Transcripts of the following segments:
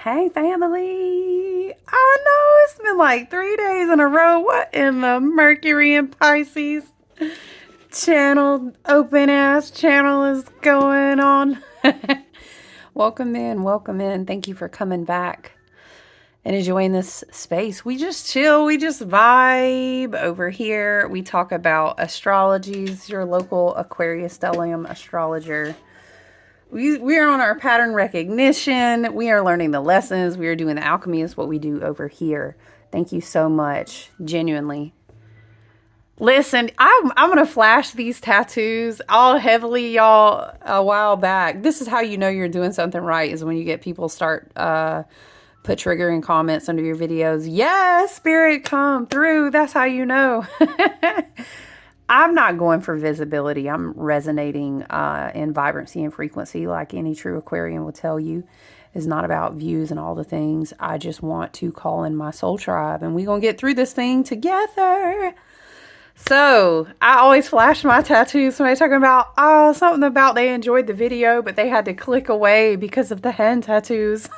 Hey family, I know it's been like 3 days in a row. What in the Mercury and Pisces channel, open ass channel is going on? Welcome in, welcome in. Thank you for coming back and enjoying this space. We just chill, we just vibe over here. We talk about astrologies, your local Aquarius Stellium astrologer. We are on our pattern recognition. We are learning the lessons. We are doing the alchemy is what we do over here. Thank you so much. Genuinely. Listen, I'm going to flash these tattoos all heavily, y'all, a while back. This is how you know you're doing something right is when you get people start put triggering comments under your videos. Yes, spirit come through. That's how you know. I'm not going for visibility. I'm resonating in vibrancy and frequency like any true Aquarian will tell you. It's not about views and all the things. I just want to call in my soul tribe and we're going to get through this thing together. So I always flash my tattoos when I talking about something about they enjoyed the video, but they had to click away because of the hand tattoos.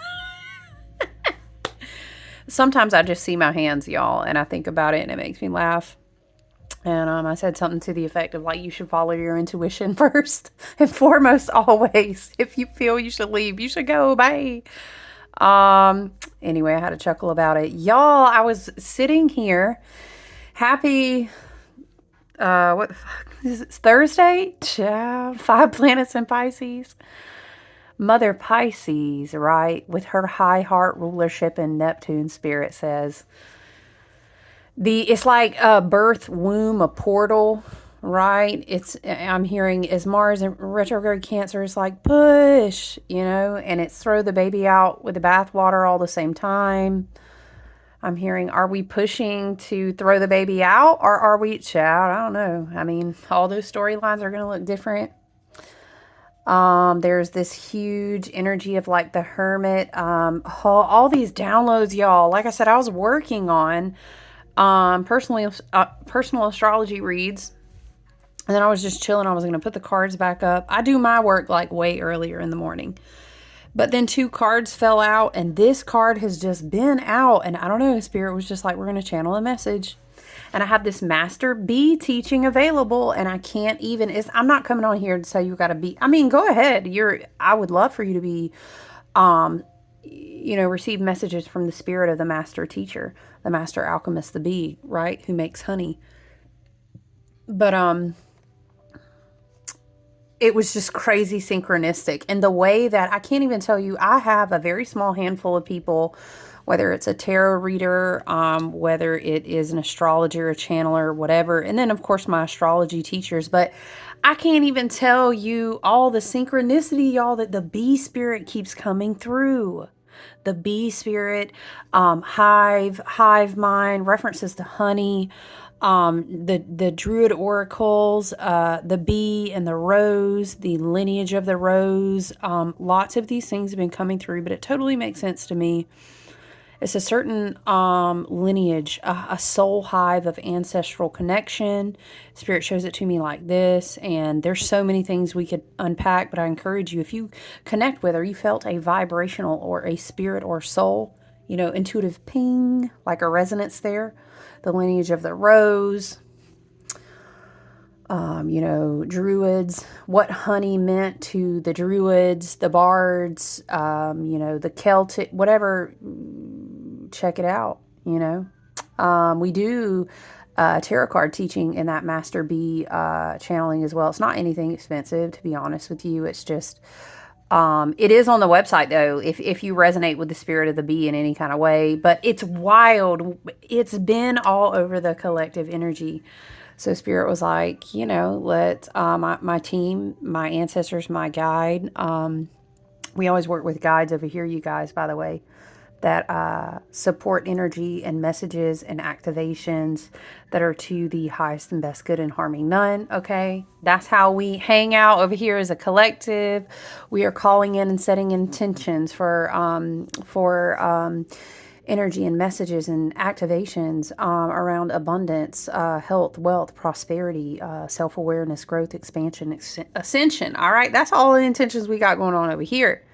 Sometimes I just see my hands, y'all, and I think about it and it makes me laugh. And I said something to the effect of like, you should follow your intuition first and foremost always. If you feel you should leave, you should go. Bye. Anyway, I had a chuckle about it. Y'all, I was sitting here happy. What the fuck? It's Thursday? Child, 5 planets in Pisces. Mother Pisces, right? With her high heart rulership in Neptune, spirit says. It's like a birth womb, a portal, right? I'm hearing is Mars in retrograde Cancer is like push, and it's throw the baby out with the bathwater all the same time. I'm hearing, are we pushing to throw the baby out or are we, child? I don't know. I mean, all those storylines are going to look different. There's this huge energy of like the Hermit, all these downloads, y'all. Like I said, I was working on personal astrology reads, and then I was just chilling. I was going to put the cards back up. I do my work like way earlier in the morning, but then 2 cards fell out and this card has just been out, and I don't know, spirit was just like, we're going to channel a message. And I have this Master B teaching available, and I can't even, I'm not coming on here to say you got to be, I mean, go ahead. I would love for you to be, receive messages from the spirit of the master teacher, the master alchemist, the bee, right? Who makes honey. But, it was just crazy synchronistic. And the way that I can't even tell you, I have a very small handful of people, whether it's a tarot reader, whether it is an astrologer, a channeler, whatever. And then of course my astrology teachers, but I can't even tell you all the synchronicity, y'all, that the bee spirit keeps coming through. The bee spirit, hive mind, references to honey, the druid oracles, the bee and the rose, the lineage of the rose. Lots of these things have been coming through, but it totally makes sense to me. It's a certain lineage, a soul hive of ancestral connection. Spirit shows it to me like this, and there's so many things we could unpack, but I encourage you, if you connect with or you felt a vibrational or a spirit or soul, intuitive ping, like a resonance there, the lineage of the rose, druids, what honey meant to the druids, the bards, the Celtic, whatever, check it out, we do tarot card teaching in that Master B channeling as well. It's not anything expensive, to be honest with you. It's just, it is on the website though, if you resonate with the spirit of the bee in any kind of way, but it's wild. It's been all over the collective energy. So spirit was like, let my team, my ancestors, my guide. We always work with guides over here, you guys, by the way, that support energy and messages and activations that are to the highest and best good and harming none. Okay, that's how we hang out over here as a collective. We are calling in and setting intentions for energy and messages and activations around abundance, health, wealth, prosperity, self-awareness, growth, expansion, ascension. All right, that's all the intentions we got going on over here.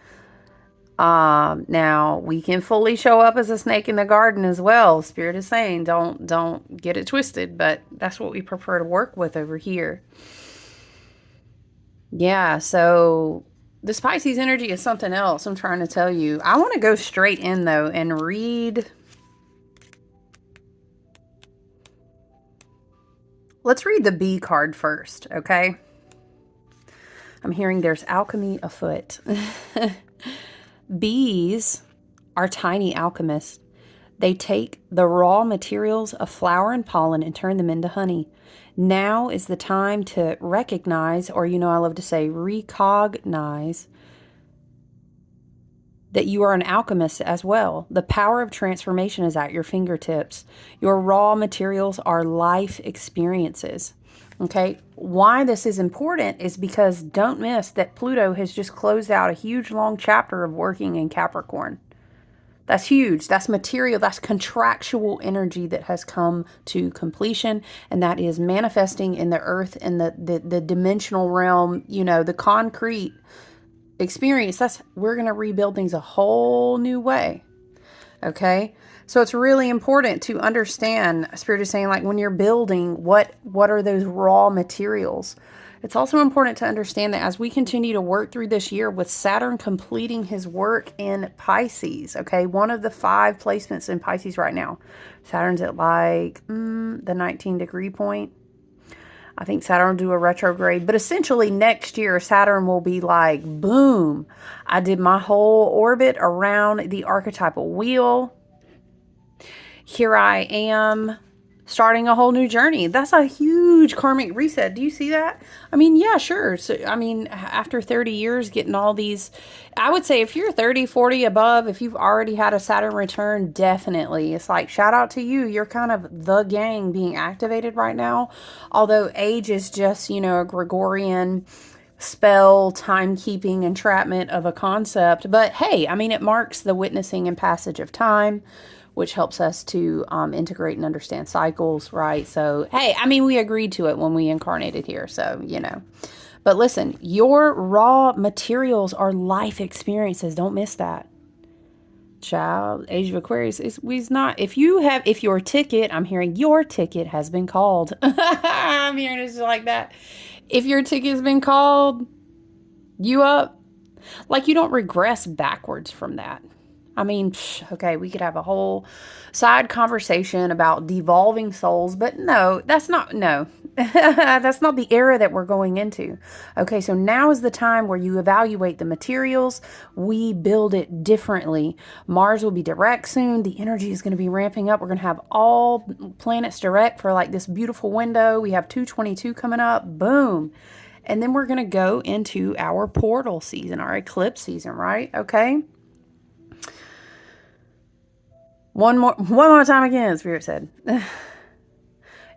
Now we can fully show up as a snake in the garden as well. Spirit is saying, don't get it twisted, but that's what we prefer to work with over here. Yeah, so this Pisces energy is something else. I'm trying to tell you. I want to go straight in though and read. Let's read the B card first, okay? I'm hearing there's alchemy afoot. Bees are tiny alchemists. They take the raw materials of flower and pollen and turn them into honey. Now is the time to recognize, or I love to say recognize, that you are an alchemist as well. The power of transformation is at your fingertips. Your raw materials are life experiences. Okay, why this is important is because don't miss that Pluto has just closed out a huge long chapter of working in Capricorn. That's huge. That's material. That's contractual energy that has come to completion. And that is manifesting in the earth and the dimensional realm, the concrete experience. We're going to rebuild things a whole new way. Okay. So it's really important to understand, Spirit is saying, like when you're building, what are those raw materials? It's also important to understand that as we continue to work through this year with Saturn completing his work in Pisces, okay, one of the 5 placements in Pisces right now, Saturn's at like the 19-degree point. I think Saturn will do a retrograde, but essentially next year, Saturn will be like, boom, I did my whole orbit around the archetypal wheel. Here I am starting a whole new journey. That's a huge karmic reset. Do you see that? I mean, yeah, sure. So, I mean, after 30 years getting all these, I would say if you're 30, 40 above, if you've already had a Saturn return, definitely. It's like, shout out to you. You're kind of the gang being activated right now. Although age is just, a Gregorian spell, timekeeping, entrapment of a concept. But hey, I mean, it marks the witnessing and passage of time, which helps us to integrate and understand cycles, right? So, hey, I mean, we agreed to it when we incarnated here, so, But listen, your raw materials are life experiences. Don't miss that. Child, Age of Aquarius, we's not, if your ticket, I'm hearing your ticket has been called. I'm hearing it just like that. If your ticket's been called, you up. Like, you don't regress backwards from that. I mean, okay, we could have a whole side conversation about devolving souls, but no, that's not the era that we're going into. Okay, so now is the time where you evaluate the materials. We build it differently. Mars will be direct soon. The energy is going to be ramping up. We're going to have all planets direct for like this beautiful window. We have 222 coming up. Boom. And then we're going to go into our portal season, our eclipse season, right? Okay. One more time again, Spirit said.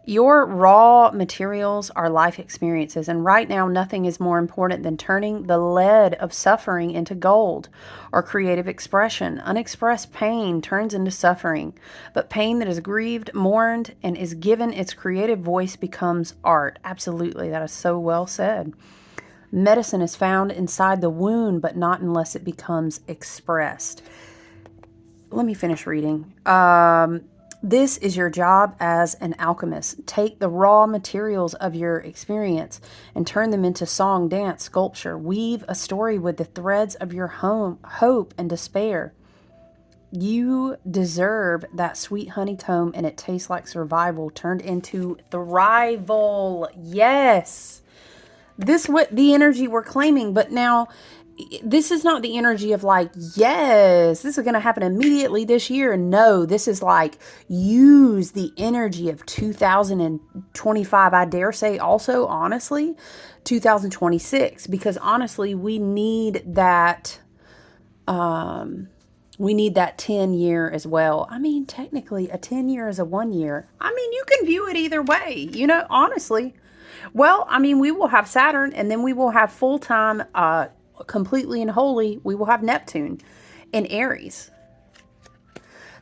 Your raw materials are life experiences, and right now nothing is more important than turning the lead of suffering into gold or creative expression. Unexpressed pain turns into suffering, but pain that is grieved, mourned, and is given its creative voice becomes art. Absolutely, that is so well said. Medicine is found inside the wound, but not unless it becomes expressed. Let me finish reading. This is your job as an alchemist. Take the raw materials of your experience and turn them into song, dance, sculpture. Weave a story with the threads of your hope and despair. You deserve that sweet honeycomb, and it tastes like survival turned into thrival. Yes. This what the energy we're claiming, but now this is not the energy of like, yes, this is going to happen immediately this year. No, this is like, use the energy of 2025. I dare say also, honestly, 2026, because honestly, we need that, 10 year as well. I mean, technically a 10 year is a 1 year. I mean, you can view it either way, honestly. Well, I mean, we will have Saturn, and then we will have full-time, completely and wholly, we will have Neptune in Aries.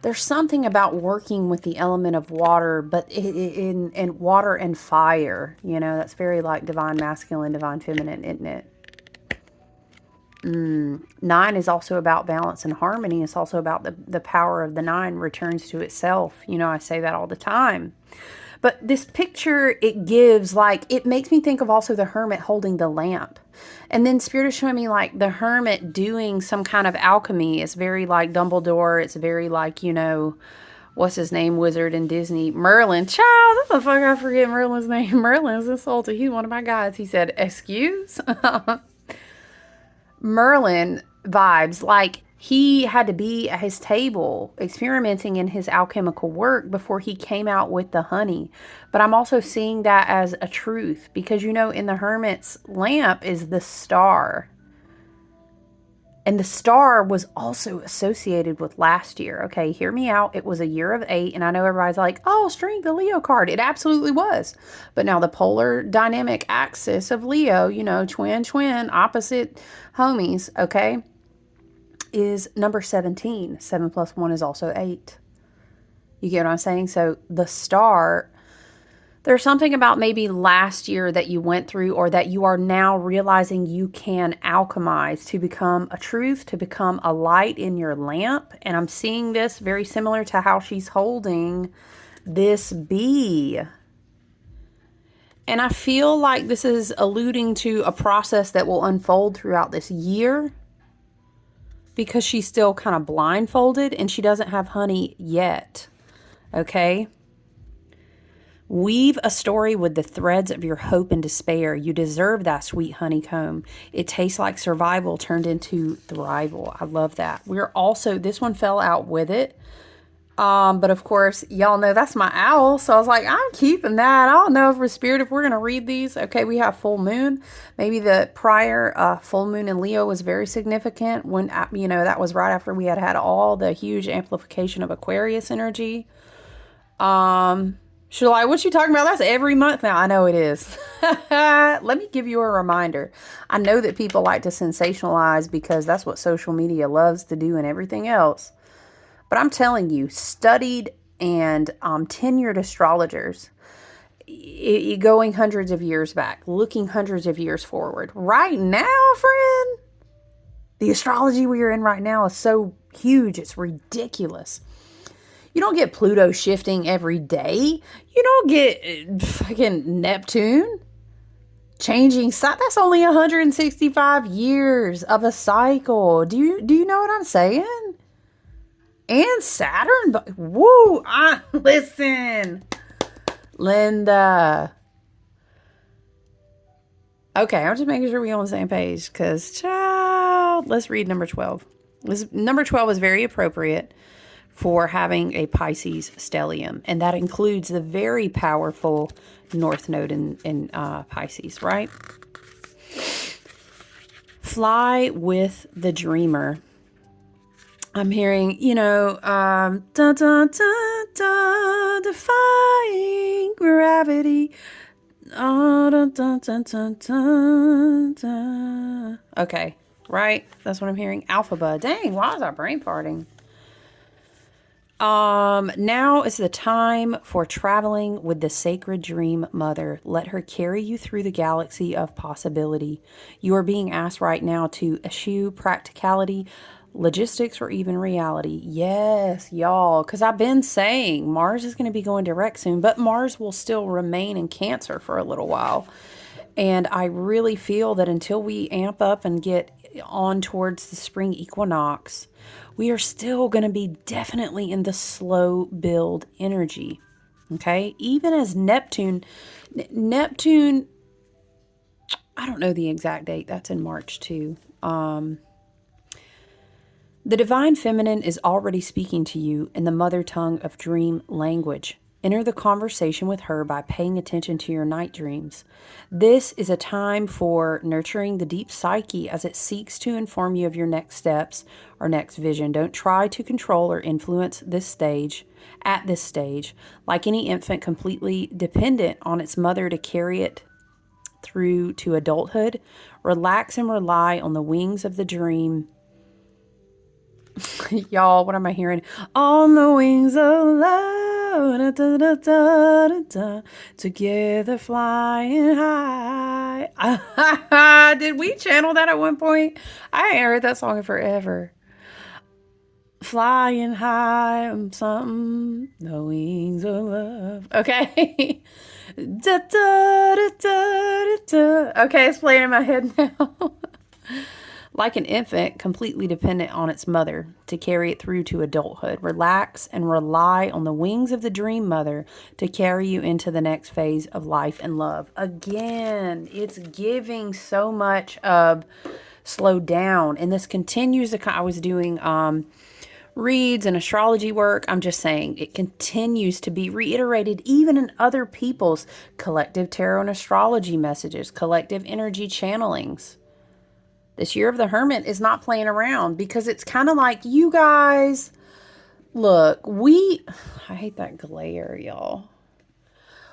There's something about working with the element of water, but in water and fire, that's very like divine masculine, divine feminine, isn't it? Nine is also about balance and harmony. It's also about the power of the nine returns to itself. You know, I say that all the time. But this picture it gives, like, it makes me think of also the hermit holding the lamp. And then Spirit is showing me, like, the hermit doing some kind of alchemy. It's very like Dumbledore. It's very like, you know, what's his name, wizard in Disney? Merlin. Child, what the fuck, I forget Merlin's name. Merlin's insulted. He's one of my guys. He said, excuse? Merlin vibes, like he had to be at his table experimenting in his alchemical work before he came out with the honey. But I'm also seeing that as a truth because, you know, in the hermit's lamp is the star. And the star was also associated with last year. Okay, hear me out. It was a year of 8. And I know everybody's like, oh, strength, the Leo card. It absolutely was. But now the polar dynamic axis of Leo, you know, twin, opposite homies, okay, is number 17. 7 plus 1 is also 8. You get what I'm saying? So the star... There's something about maybe last year that you went through or that you are now realizing you can alchemize to become a truth, to become a light in your lamp. And I'm seeing this very similar to how she's holding this bee. And I feel like this is alluding to a process that will unfold throughout this year because she's still kind of blindfolded and she doesn't have honey yet. Okay? Weave a story with the threads of your hope and despair. You deserve that sweet honeycomb. It tastes like survival turned into thrival. I love that. We're also, this one fell out with it. But of course, y'all know that's my owl. So I was like, I'm keeping that. I don't know if we're spirit, if we're going to read these. Okay, we have full moon. Maybe the prior full moon in Leo was very significant when, you know, that was right after we had all the huge amplification of Aquarius energy. She's like, what you talking about? That's every month now. I know it is. Let me give you a reminder. I know that people like to sensationalize because that's what social media loves to do and everything else. But I'm telling you, studied and tenured astrologers, going hundreds of years back, looking hundreds of years forward. Right now, friend, the astrology we are in right now is so huge. It's ridiculous. You don't get Pluto shifting every day. You don't get fucking Neptune changing. That's only 165 years of a cycle. Do you know what I'm saying? And Saturn, but woo! Listen, Linda. Okay, I'm just making sure we're on the same page because, child, let's read number 12. Number 12 is very appropriate for having a Pisces stellium. And that includes the very powerful North Node in Pisces, right? Fly with the dreamer. I'm hearing, you know, dun, dun, dun, dun, defying gravity. Oh, dun, dun, dun, dun, dun, dun. Okay, right? That's what I'm hearing. Alphabet. Dang, why is our brain farting? Now is the time for traveling with the sacred dream mother. Let her carry you through the galaxy of possibility. You are being asked right now to eschew practicality, logistics, or even reality. Yes, y'all, because I've been saying Mars is going to be going direct soon, but Mars will still remain in Cancer for a little while. And I really feel that until we amp up and get on towards the spring equinox, we are still going to be definitely in the slow build energy. Okay. Even as Neptune, I don't know the exact date. That's in March too. The divine feminine is already speaking to you in the mother tongue of dream language. Enter the conversation with her by paying attention to your night dreams. This is a time for nurturing the deep psyche as it seeks to inform you of your next steps or next vision. Don't try to control or influence this stage. At this stage, like any infant completely dependent on its mother to carry it through to adulthood, relax and rely on the wings of the dream. Y'all, what am I hearing? On the wings of love, da, da, da, da, da, da, together flying high. Did we channel that at one point? I ain't heard that song in forever. Flying high on something, the wings of love. Okay. Da, da, da, da, da. Okay, it's playing in my head now. Like an infant, completely dependent on its mother to carry it through to adulthood. Relax and rely on the wings of the dream mother to carry you into the next phase of life and love. Again, it's giving so much of slow down. And this continues to, I was doing reads and astrology work. I'm just saying it continues to be reiterated even in other people's collective tarot and astrology messages, collective energy channelings. This year of the Hermit is not playing around because it's kind of like, you guys, look, I hate that glare, y'all.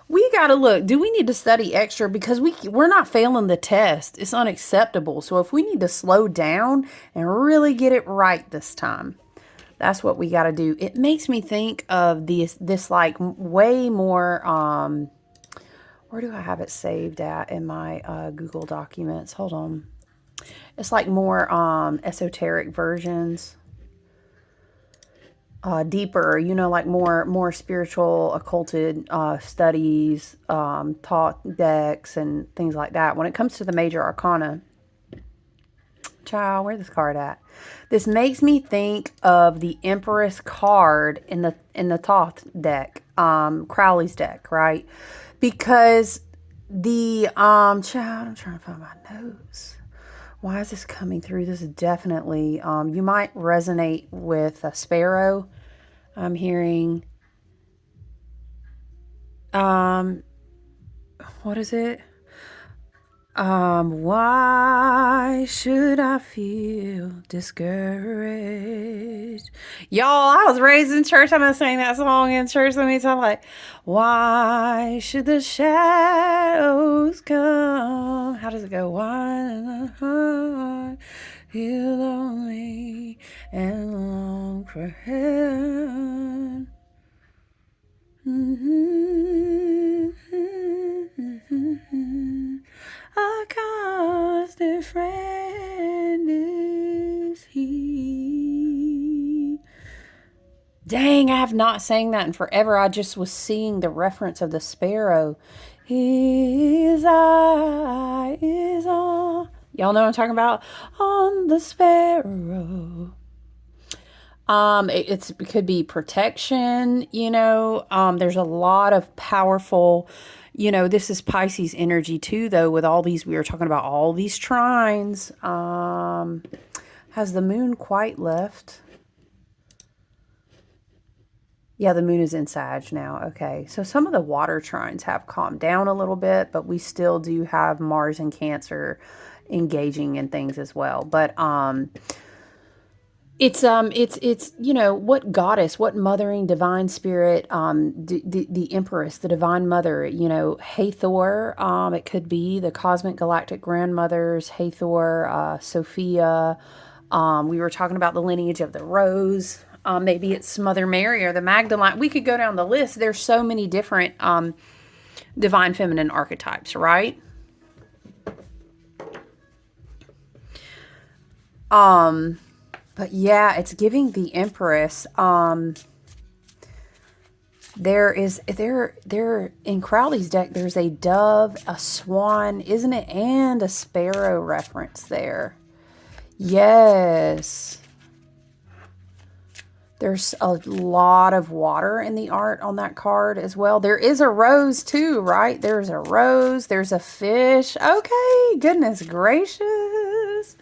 We got to look, do we need to study extra? Because we're not failing the test. It's unacceptable. So if we need to slow down and really get it right this time, that's what we got to do. It makes me think of this like way more, where do I have it saved at in my Google Documents? Hold on. It's like more esoteric versions, deeper, like more spiritual, occulted studies, taught decks and things like that. When it comes to the major arcana, child, where's this card at? This makes me think of the Empress card in the Thoth deck, Crowley's deck, right? Because the child, I'm trying to find my notes. Why is this coming through? This is definitely, you might resonate with a sparrow. I'm hearing, what is it? Why should I feel discouraged? Y'all, I was raised in church. I'm gonna sing that song in church. Let me tell you, why should the shadows come? How does it go? Why does the heart feel lonely and long for heaven? A constant friend is he. Dang, I have not sang that in forever. I just was seeing the reference of the sparrow. His eye is on. Y'all know what I'm talking about? On the sparrow. It could be protection, there's a lot of powerful, this is Pisces energy too, though, with all these, we were talking about all these trines. Has the moon quite left? Yeah, the moon is in Sag now. Okay. So some of the water trines have calmed down a little bit, but we still do have Mars and Cancer engaging in things as well. But, it's what goddess, what mothering divine spirit, the empress, the divine mother, Hathor, it could be the cosmic galactic grandmothers, Hathor, Sophia. We were talking about the lineage of the rose. Maybe it's Mother Mary or the Magdalene. We could go down the list. There's so many different divine feminine archetypes, right? But yeah, it's giving the Empress. There in Crowley's deck, there's a dove, a swan, isn't it? And a sparrow reference there. Yes. There's a lot of water in the art on that card as well. There is a rose too, right? There's a rose. There's a fish. Okay, goodness gracious.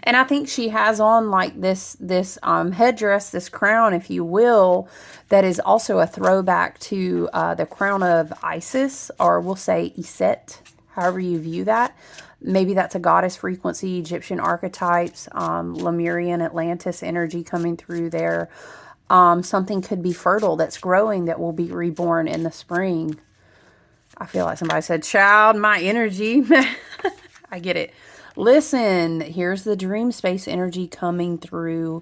And I think she has on like this headdress, this crown, if you will, that is also a throwback to the crown of Isis, or we'll say Iset, however you view that. Maybe that's a goddess frequency, Egyptian archetypes, Lemurian, Atlantis energy coming through there. Something could be fertile that's growing that will be reborn in the spring. I feel like somebody said, child, my energy. I get it. Listen, here's the dream space energy coming through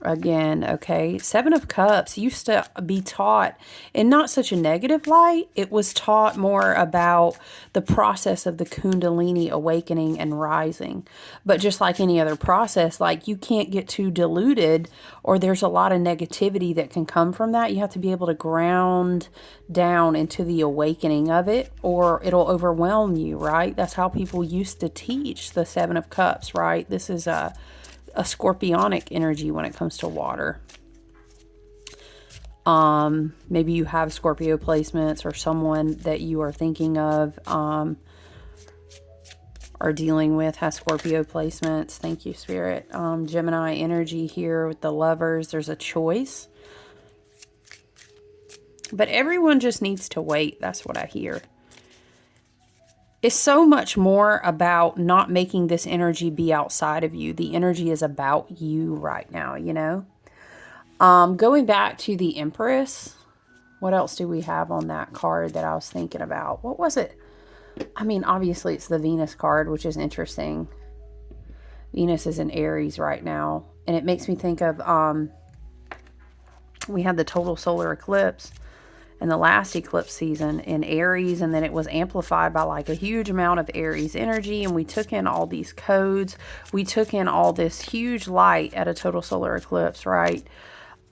Again, okay, Seven of Cups used to be taught in not such a negative light. It was taught more about the process of the Kundalini awakening and rising. But just like any other process, like you can't get too diluted or there's a lot of negativity that can come from that. You have to be able to ground down into the awakening of it or it'll overwhelm you, right? That's how people used to teach the Seven of Cups, right? This is a scorpionic energy when it comes to water. Maybe you have Scorpio placements or someone that you are thinking of or dealing with has Scorpio placements. Thank you, Spirit. Gemini energy here with the Lovers. There's a choice. But everyone just needs to wait. That's what I hear. It's so much more about not making this energy be outside of you. The energy is about you right now, you know? Going back to the Empress, what else do we have on that card that I was thinking about? What was it? I mean, obviously it's the Venus card, which is interesting. Venus is in Aries right now. And it makes me think of, we had the total solar eclipse in the last eclipse season in Aries, and then it was amplified by like a huge amount of Aries energy, and we took in all these codes. We took in all this huge light at a total solar eclipse, right?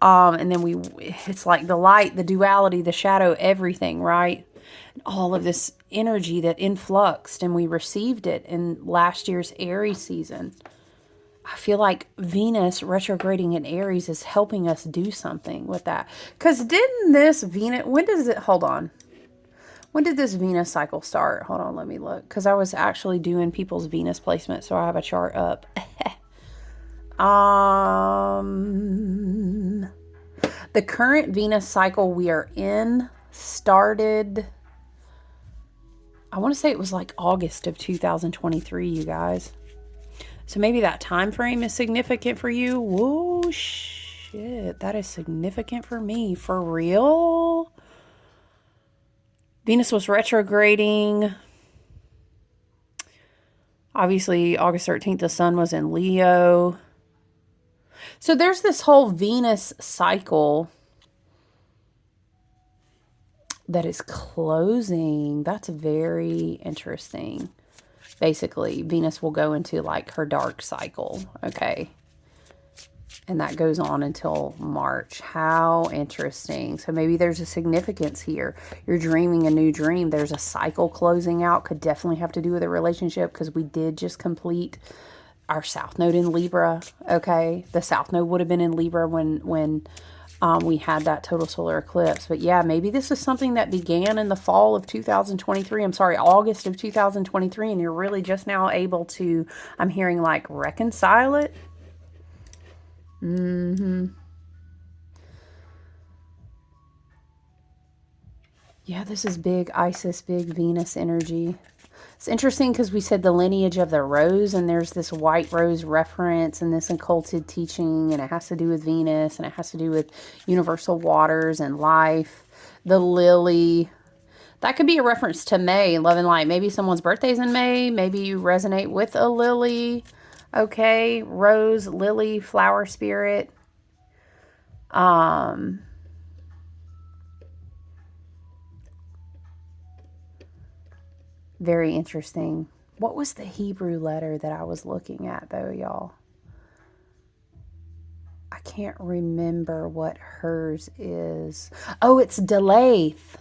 And then it's like the light, the duality, the shadow, everything, right? All of this energy that influxed, and we received it in last year's Aries season. I feel like Venus retrograding in Aries is helping us do something with that. Because didn't this Venus, when does it, hold on. When did this Venus cycle start? Hold on, let me look. Because I was actually doing people's Venus placement, so I have a chart up. The current Venus cycle we are in started, I want to say it was like August of 2023, you guys. So maybe that time frame is significant for you. Whoa, shit. That is significant for me. For real? Venus was retrograding. Obviously, August 13th, the sun was in Leo. So there's this whole Venus cycle that is closing. That's very interesting. Basically, Venus will go into like her dark cycle, okay? And that goes on until March. How interesting. So maybe there's a significance here. You're dreaming a new dream. There's a cycle closing out. Could definitely have to do with a relationship because we did just complete our South Node in Libra, okay? The South Node would have been in Libra when we had that total solar eclipse. But yeah, maybe this is something that began in the fall of 2023. I'm sorry, August of 2023. And you're really just now able to, I'm hearing like reconcile it. Yeah, this is big Isis, big Venus energy. It's interesting because we said the lineage of the rose, and there's this white rose reference and this occulted teaching, and it has to do with Venus, and it has to do with universal waters and life. The lily, that could be a reference to May, love and light. Maybe someone's birthday's in May. Maybe you resonate with a lily. Okay, rose, lily, flower spirit. Very interesting. What was the Hebrew letter that I was looking at, though, y'all? I can't remember what hers is. Oh, it's Dalaith.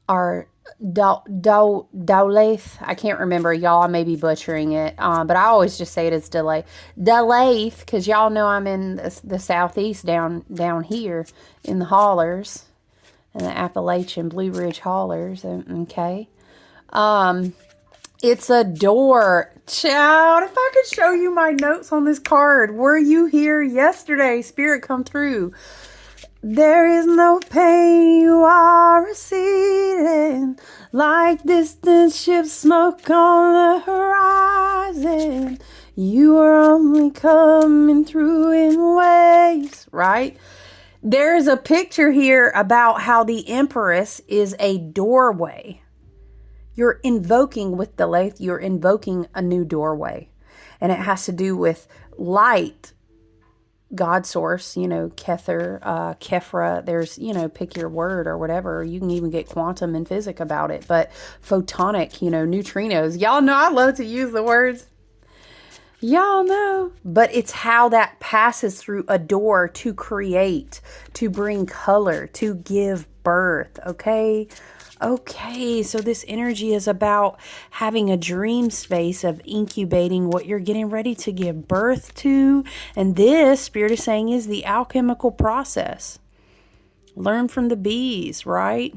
Or Dalaith. I can't remember, y'all. I may be butchering it. But I always just say it as Dalaith. Dalaith, because y'all know I'm in the southeast down here in the hollers. In the Appalachian Blue Ridge hollers. Okay. It's a door. Child, if I could show you my notes on this card. Were you here yesterday? Spirit, come through. There is no pain, you are receding like distant ships, smoke on the horizon. You are only coming through in waves, right? There's a picture here about how the Empress is a doorway. You're invoking with the Lathe, you're invoking a new doorway. And it has to do with light God source, you know, Kether, Kefra, there's, you know, pick your word or whatever. You can even get quantum and physics about it. But photonic, you know, neutrinos. Y'all know I love to use the words. Y'all know. But it's how that passes through a door to create, to bring color, to give birth. Okay. Okay, so this energy is about having a dream space of incubating what you're getting ready to give birth to. And this, Spirit is saying, is the alchemical process. Learn from the bees, right?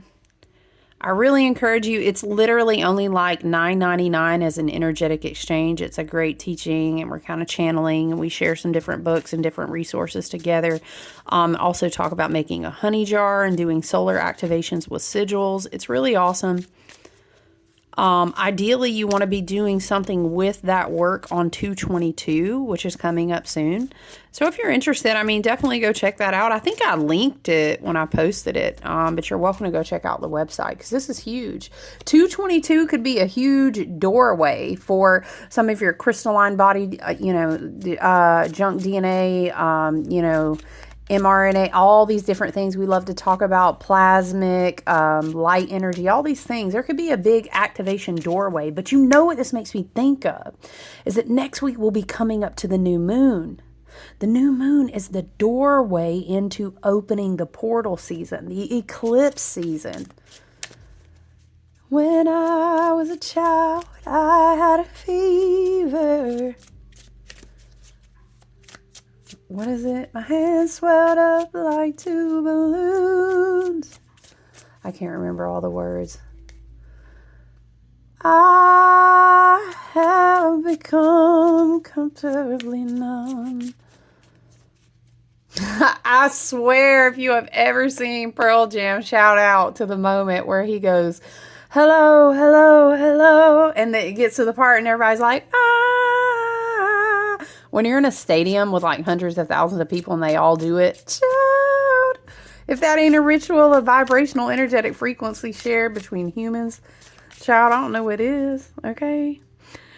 I really encourage you. It's literally only like $9.99 as an energetic exchange. It's a great teaching, and we're kind of channeling, and we share some different books and different resources together. Also talk about making a honey jar and doing solar activations with sigils. It's really awesome. Ideally, you want to be doing something with that work on 2/22, which is coming up soon. So if you're interested, I mean, definitely go check that out. I think I linked it when I posted it, but you're welcome to go check out the website because this is huge. 2/22 could be a huge doorway for some of your crystalline body, junk DNA, mRNA, all these different things we love to talk about, plasmic, light energy, all these things. There could be a big activation doorway, but you know what this makes me think of is that next week we'll be coming up to the new moon. The new moon is the doorway into opening the portal season, the eclipse season. When I was a child, I had a fever. What is it? My hands swelled up like two balloons. I can't remember all the words. I have become comfortably numb. I swear, if you have ever seen Pearl Jam, shout out to the moment where he goes, hello, hello, hello. And then it gets to the part and everybody's like, ah. When you're in a stadium with like hundreds of thousands of people and they all do it, child, if that ain't a ritual of vibrational energetic frequency shared between humans, child, I don't know what it is, okay?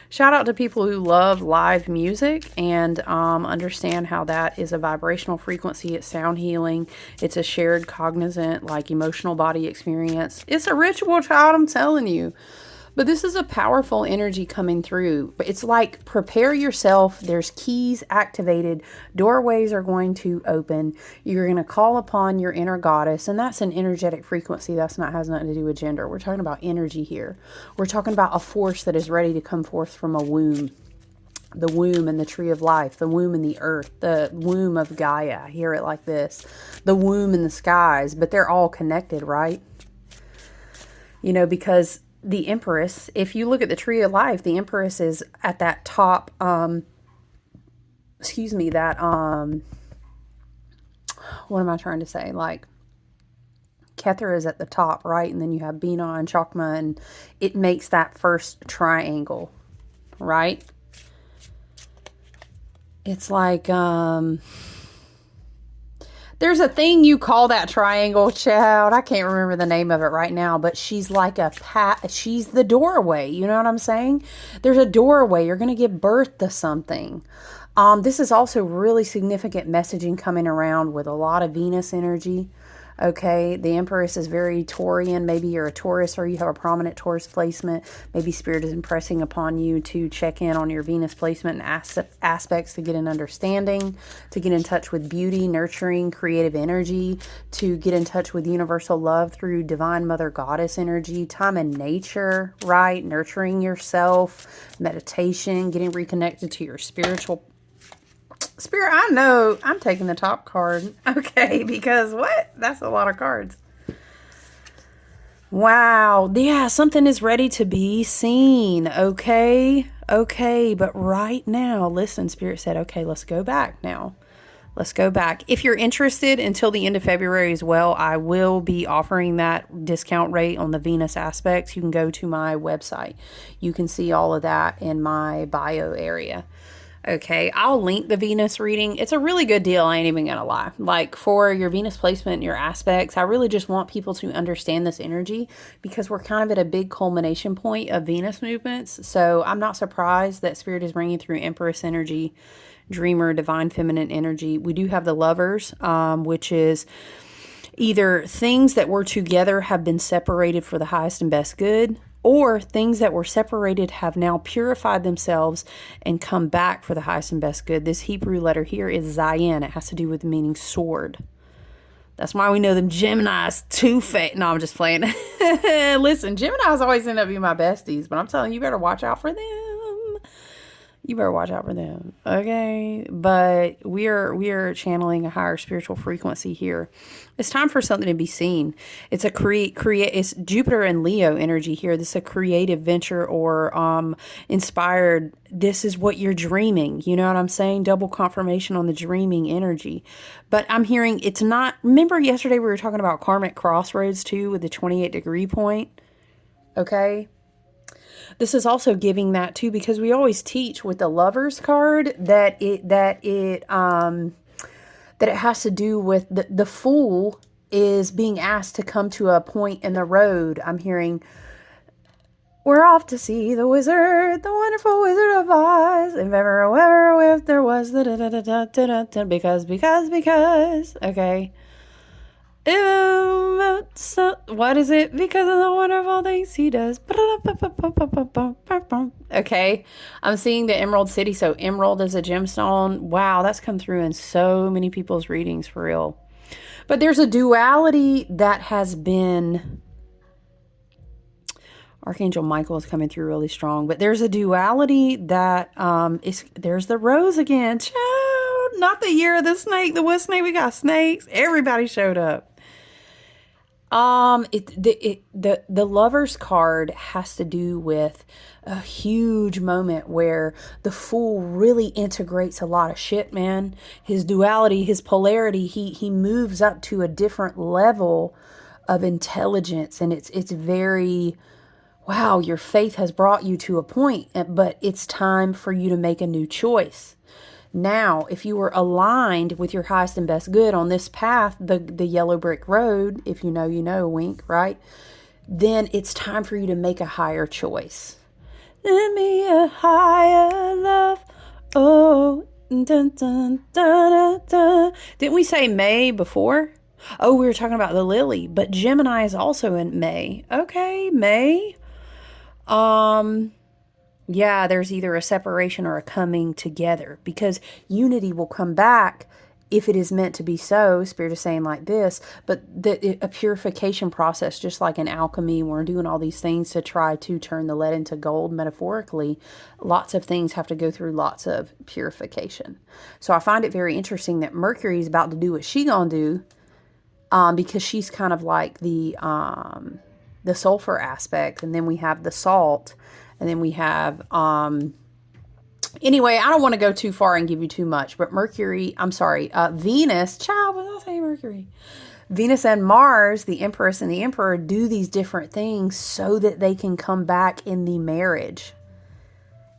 Shout out to people who love live music and understand how that is a vibrational frequency. It's sound healing. It's a shared cognizant, like emotional body experience. It's a ritual, child, I'm telling you. But this is a powerful energy coming through. But it's like, prepare yourself. There's keys activated. Doorways are going to open. You're going to call upon your inner goddess. And that's an energetic frequency. Has nothing to do with gender. We're talking about energy here. We're talking about a force that is ready to come forth from a womb. The womb and the tree of life. The womb and the earth. The womb of Gaia. I hear it like this. The womb and the skies. But they're all connected, right? You know, because the Empress, if you look at the tree of life, the Empress is at that top, what am I trying to say? Like, Kether is at the top, right? And then you have Bina and Chakma, and it makes that first triangle, right? It's like, there's a thing you call that triangle, child. I can't remember the name of it right now, but she's like she's the doorway. You know what I'm saying? There's a doorway. You're going to give birth to something. This is also really significant messaging coming around with a lot of Venus energy. Okay, the Empress is very Taurian. Maybe you're a Taurus or you have a prominent Taurus placement. Maybe Spirit is impressing upon you to check in on your Venus placement and aspects to get an understanding, to get in touch with beauty, nurturing, creative energy, to get in touch with universal love through divine mother goddess energy, time in nature, right? Nurturing yourself, meditation, getting reconnected to your spiritual Spirit. I know I'm taking the top card. Okay, because what? That's a lot of cards. Wow. Yeah, something is ready to be seen. Okay. Okay. But right now, listen, Spirit said, okay, let's go back now. Let's go back. If you're interested until the end of February as well, I will be offering that discount rate on the Venus aspects. You can go to my website. You can see all of that in my bio area. Okay, I'll link the Venus reading. It's a really good deal, I ain't even gonna lie. Like, for your Venus placement and your aspects, I really just want people to understand this energy because we're kind of at a big culmination point of Venus movements. So I'm not surprised that Spirit is bringing through Empress energy dreamer, divine feminine energy. We do have the Lovers, which is either things that were together have been separated for the highest and best good, or things that were separated have now purified themselves and come back for the highest and best good. This Hebrew letter here is Zayin. It has to do with meaning sword. That's why we know them Geminis two-faced. No, I'm just playing. Listen, Geminis always end up being my besties, but I'm telling you, you better watch out for them. You better watch out for them, okay? But we are channeling a higher spiritual frequency here. It's time for something to be seen. It's a it's Jupiter and Leo energy here. This is a creative venture or inspired. This is what you're dreaming. You know what I'm saying? Double confirmation on the dreaming energy. But I'm hearing it's not. Remember yesterday we were talking about karmic crossroads too with the 28-degree point, okay? This is also giving that too, because we always teach with the Lovers card that it has to do with the Fool is being asked to come to a point in the road. I'm hearing, we're off to see the wizard, the wonderful Wizard of Oz. If ever, if there was the because, okay. So what is it? Because of the wonderful things he does. Okay. I'm seeing the Emerald City. So emerald is a gemstone. Wow, that's come through in so many people's readings for real. But there's a duality that has been... Archangel Michael is coming through really strong. But there's a duality that there's the rose again. Child, not the year of the snake. The wood snake. We got snakes. Everybody showed up. The Lovers card has to do with a huge moment where the Fool really integrates a lot of shit, man. His duality, his polarity, he moves up to a different level of intelligence, and it's very, wow, your faith has brought you to a point, but it's time for you to make a new choice. Now, if you were aligned with your highest and best good on this path, the yellow brick road, if you know, wink, right? Then it's time for you to make a higher choice. Send me a higher love. Oh, dun, dun, dun, dun, dun. Didn't we say May before? Oh, we were talking about the lily, but Gemini is also in May. Okay, May. Yeah, there's either a separation or a coming together, because unity will come back if it is meant to be so. Spirit is saying like this, but a purification process, just like in alchemy, we're doing all these things to try to turn the lead into gold, metaphorically. Lots of things have to go through lots of purification. So I find it very interesting that Mercury is about to do what she gonna do, because she's kind of like the sulfur aspect, and then we have the salt. And then we have, anyway, I don't want to go too far and give you too much, but Venus, child, was I saying Mercury? Venus and Mars, the Empress and the Emperor, do these different things so that they can come back in the marriage.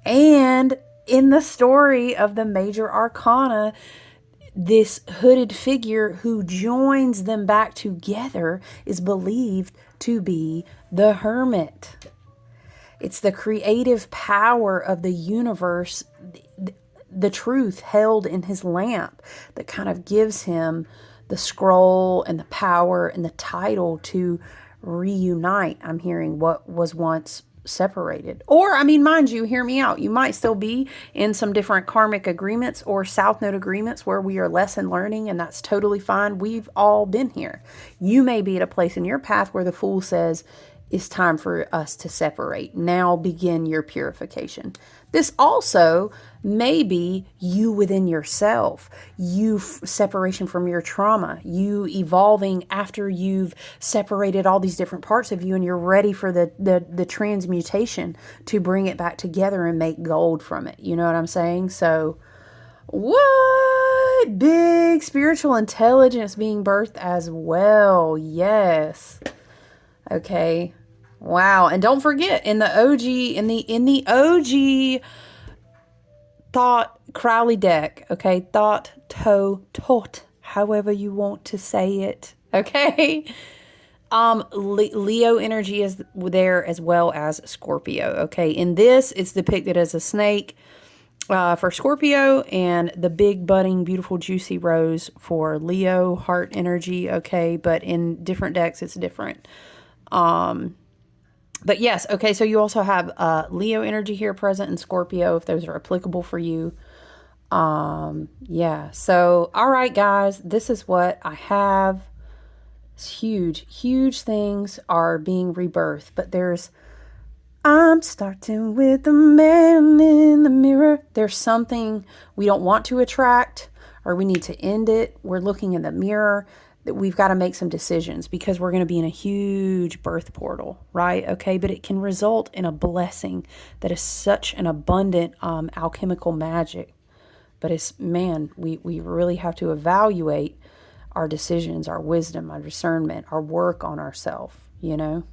And in the story of the major arcana, this hooded figure who joins them back together is believed to be the Hermit. It's the creative power of the universe, the truth held in his lamp, that kind of gives him the scroll and the power and the title to reunite. I'm hearing what was once separated. Or, I mean, mind you, hear me out. You might still be in some different karmic agreements or South Node agreements where we are lesson learning, and that's totally fine. We've all been here. You may be at a place in your path where the Fool says, it's time for us to separate. Now begin your purification. This also may be you within yourself, separation from your trauma, you evolving after you've separated all these different parts of you, and you're ready for the transmutation to bring it back together and make gold from it. You know what I'm saying? So what? Big spiritual intelligence being birthed as well. Yes. Okay. Wow. And don't forget, in the OG Thought Crowley deck, okay? Thought, tot, however you want to say it. Okay. Leo energy is there as well as Scorpio. Okay. In this, it's depicted as a snake. for Scorpio, and the big, budding, beautiful, juicy rose for Leo, heart energy, okay? But in different decks, it's different. But yes, okay, so you also have Leo energy here present in Scorpio, if those are applicable for you. Yeah, so, all right, guys, this is what I have. It's huge, huge things are being rebirthed, but I'm starting with the man in the mirror. There's something we don't want to attract, or we need to end it. We're looking in the mirror. That we've got to make some decisions because we're going to be in a huge birth portal, right? Okay, but it can result in a blessing that is such an abundant alchemical magic. But it's, man, we really have to evaluate our decisions, our wisdom, our discernment, our work on ourselves, you know?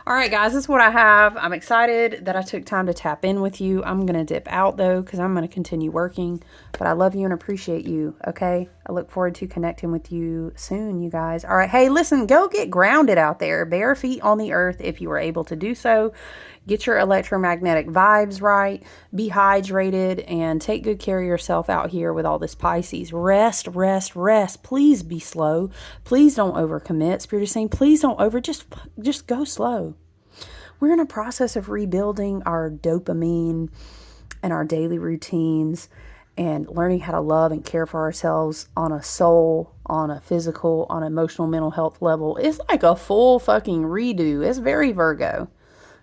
All right, guys, that's what I have. I'm excited that I took time to tap in with you. I'm going to dip out, though, because I'm going to continue working. But I love you and appreciate you, okay? I look forward to connecting with you soon, you guys. All right, hey, listen, go get grounded out there. Bare feet on the earth if you are able to do so. Get your electromagnetic vibes right. Be hydrated and take good care of yourself out here with all this Pisces. Rest, rest, rest. Please be slow. Please don't overcommit. Spirit is saying, please don't just go slow. We're in a process of rebuilding our dopamine and our daily routines and learning how to love and care for ourselves on a soul, on a physical, on an emotional, mental health level. It's like a full fucking redo. It's very Virgo.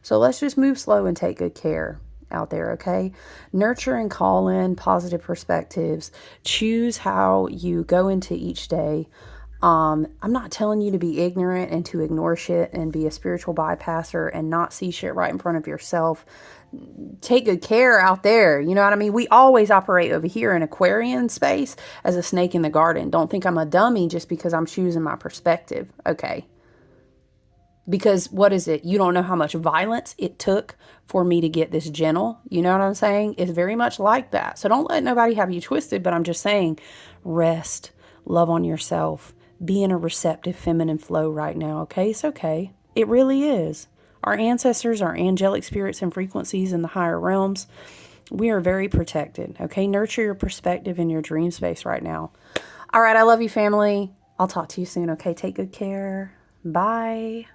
So let's just move slow and take good care out there, okay? Nurture and call in positive perspectives. Choose how you go into each day. I'm not telling you to be ignorant and to ignore shit and be a spiritual bypasser and not see shit right in front of yourself. Take good care out there. You know what I mean? We always operate over here in Aquarian space as a snake in the garden. Don't think I'm a dummy just because I'm choosing my perspective, okay? Because what is it? You don't know how much violence it took for me to get this gentle. You know what I'm saying? It's very much like that. So don't let nobody have you twisted, but I'm just saying, rest, love on yourself, be in a receptive feminine flow right now, okay? It's okay. It really is. Our ancestors, our angelic spirits and frequencies in the higher realms, we are very protected, okay? Nurture your perspective in your dream space right now. All right, I love you, family. I'll talk to you soon, okay? Take good care. Bye.